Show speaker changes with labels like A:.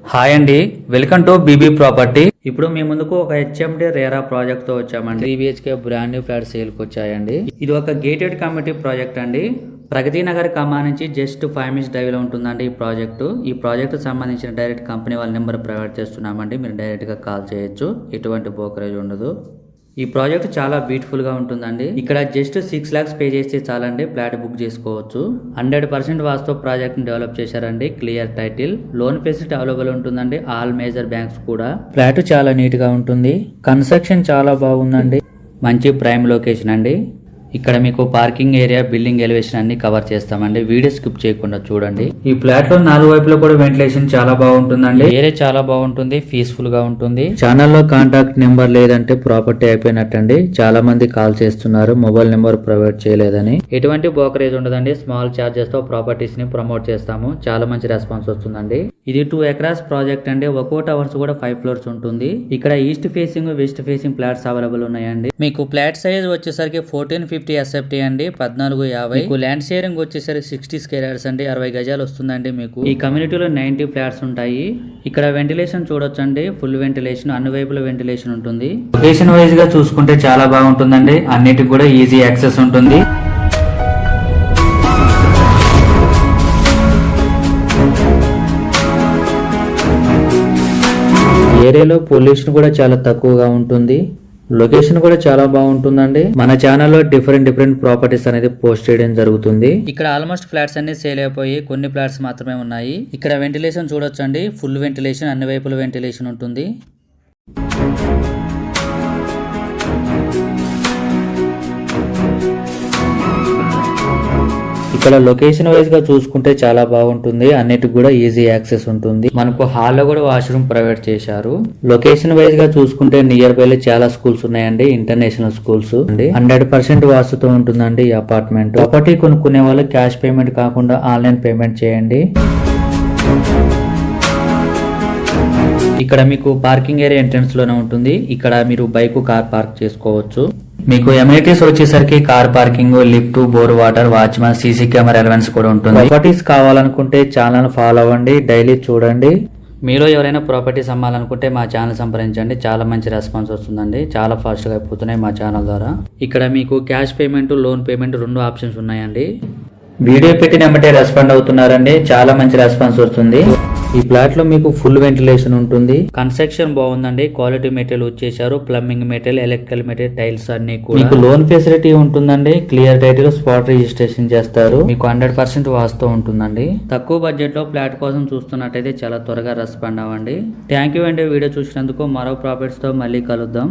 A: Hi అండి, welcome to BB property. ఇప్పుడు మీ ముందుకు ఒక హెచ్ఎండి రేరా ప్రాజెక్ట్ తో వచ్చామండి. 3 BHK brand new flat sale కి వచ్చాయండి. ఇది ఒక గేటెడ్ కమ్యూనిటీ ప్రాజెక్ట్ అండి. ప్రగతి నగర్ ఖమ్మం నుంచి జస్ట్ 5 minutes డ్రైవ్ లో ఉంటుందండి ఈ ప్రాజెక్టు. ఈ ప్రాజెక్ట్ సంబంధించిన డైరెక్ట్ కంపెనీ వాళ్ళ నెంబర్ ప్రొవైడ్ చేస్తున్నామండి. మీరు డైరెక్ట్ గా కాల్ చేయొచ్చు, ఎటువంటి బ్రోకరేజ్ ఉండదు. ఈ ప్రాజెక్ట్ చాలా బ్యూటిఫుల్ గా ఉంటుందండి. ఇక్కడ జస్ట్ 6 lakhs పే చేస్తే చాలండి ఫ్లాట్ బుక్ చేసుకోవచ్చు. 100% వాస్తు ప్రాజెక్ట్ ని డెవలప్ చేశారండి. Clear title, loan facility available ఉంటుందండి. ఆల్ మేజర్ బ్యాంక్స్ కూడా. ఫ్లాట్ చాలా నీట్ గా ఉంటుంది. కన్స్ట్రక్షన్ చాలా బాగుందండి. మంచి ప్రైమ్ లొకేషన్ అండి. ఇక్కడ మీకు పార్కింగ్ ఏరియా, బిల్డింగ్ ఎలివేషన్ అన్ని కవర్ చేస్తామండి. వీడియో స్కిప్ చేయకుండా చూడండి. ఈ ఫ్లాట్ లో 4 వైపులో కూడా వెంటిలేషన్ చాలా బాగుంటుందండి. ఏరియా చాలా బాగుంటుంది, పీస్ఫుల్ గా ఉంటుంది. ఛానల్లో కాంటాక్ట్ నెంబర్ లేదంటే ప్రాపర్టీ అయిపోయినట్టండి. చాలా మంది కాల్ చేస్తున్నారు మొబైల్ నెంబర్ ప్రొవైడ్ చేయలేదని. ఎటువంటి బ్రోకరేజ్ ఉండదండి. స్మాల్ చార్జెస్ తో ప్రాపర్టీస్ ని ప్రమోట్ చేస్తాము. చాలా మంచి రెస్పాన్స్ వస్తుందండి. ఇది 2 acres ప్రాజెక్ట్ అండి. ఒక్కో టవర్స్ కూడా 5 floors ఉంటుంది. ఇక్కడ east facing, west facing flats available ఉన్నాయండి. మీకు ఫ్లాట్ సైజ్ వచ్చేసరికి 1450 SFT అండి, 1450. మీకు ల్యాండ్ షేరింగ్ వచ్చేసరికి 60 square yards అండి, 60 గజాలు వస్తుందండి. మీకు ఈ కమ్యూనిటీలో 90 ఫ్లాట్స్ ఉంటాయి. ఇక్కడ వెంటిలేషన్ చూడొచ్చు అండి. ఫుల్ వెంటిలేషన్, అన్ని వైపుల వెంటిలేషన్ ఉంటుంది. లొకేషన్ వైజ్ గా చూసుకుంటే చాలా బాగుంటుందండి. అన్నిటికి కూడా ఈజీ యాక్సెస్ ఉంటుంది. ఏరియాలో పొల్యూషన్ కూడా చాలా తక్కువగా ఉంటుంది. లొకేషన్ కూడా చాలా బాగుంటుందండి. మన ఛానల్లో డిఫరెంట్ ప్రాపర్టీస్ అనేది పోస్ట్ చేయడం జరుగుతుంది. ఇక్కడ ఆల్మోస్ట్ ఫ్లాట్స్ అన్ని సేల్ అయిపోయి కొన్ని ఫ్లాట్స్ మాత్రమే ఉన్నాయి. ఇక్కడ వెంటిలేషన్ చూడొచ్చండి. ఫుల్ వెంటిలేషన్, అన్ని వైపుల వెంటిలేషన్ ఉంటుంది. ఇక్కడ లొకేషన్ వైజ్ గా చూసుకుంటే చాలా బాగుంటుంది. అన్నిటికి కూడా ఈజీ యాక్సెస్ ఉంటుంది. మనకు హాల్లో కూడా వాష్రూమ్ ప్రొవైడ్ చేశారు. లొకేషన్ వైజ్ గా చూసుకుంటే నియర్ బై చాలా స్కూల్స్ ఉన్నాయండి, ఇంటర్నేషనల్ స్కూల్స్ అండి. 100% వాస్తుతో ఉంటుందండి ఈ అపార్ట్మెంట్. ప్రాపర్టీ కొనుక్కునే వాళ్ళు క్యాష్ పేమెంట్ కాకుండా ఆన్లైన్ పేమెంట్ చేయండి. ఇక్కడ మీకు పార్కింగ్ ఏరియా ఎంట్రన్స్ లోనే ఉంటుంది. ఇక్కడ మీరు బైక్, కార్ పార్క్ చేసుకోవచ్చు. మీకు ఎమ్యూనిటీస్ వచ్చేసరికి car parking, lift, bore water, watchmen, CC camera ఎలవెన్స్ కూడా ఉంటుంది. ప్రాపర్టీస్ కావాలనుకుంటే ఛానల్ ఫాలో అవ్వండి, డైలీ చూడండి. మీలో ఎవరైనా ప్రాపర్టీస్ అమ్మాలనుకుంటే మా ఛానల్ సంప్రదించండి. చాలా మంచి రెస్పాన్స్ వస్తుందండి. చాలా ఫాస్ట్ గా అయిపోతున్నాయి మా ఛానల్ ద్వారా. ఇక్కడ మీకు cash payment, loan payment 2 options ఉన్నాయండి. వీడియో పెట్టిన వెంటనే రెస్పాండ్ అవుతున్నారండి. చాలా మంచి రెస్పాన్స్ వస్తుంది. ఈ ఫ్లాట్ లో మీకు ఫుల్ వెంటిలేషన్ ఉంటుంది. కన్స్ట్రక్షన్ బాగుందండి. క్వాలిటీ మెటీరియల్ వచ్చేసారు. Plumbing material, electrical material, tiles అన్ని కూడా. మీకు లోన్ ఫెసిలిటీ ఉంటుందండి. క్లియర్ టైటిల్, స్పాట్ రిజిస్ట్రేషన్ చేస్తారు. మీకు 100% వాస్తు ఉంటుందండి. తక్కువ బడ్జెట్ లో ఫ్లాట్ కోసం చూస్తున్నట్టయితే చాలా త్వరగా రెస్పాండ్ అవ్వండి. థ్యాంక్ యూ అండి వీడియో చూసినందుకు. మరో ప్రాపర్టీస్ తో మళ్ళీ కలుద్దాం.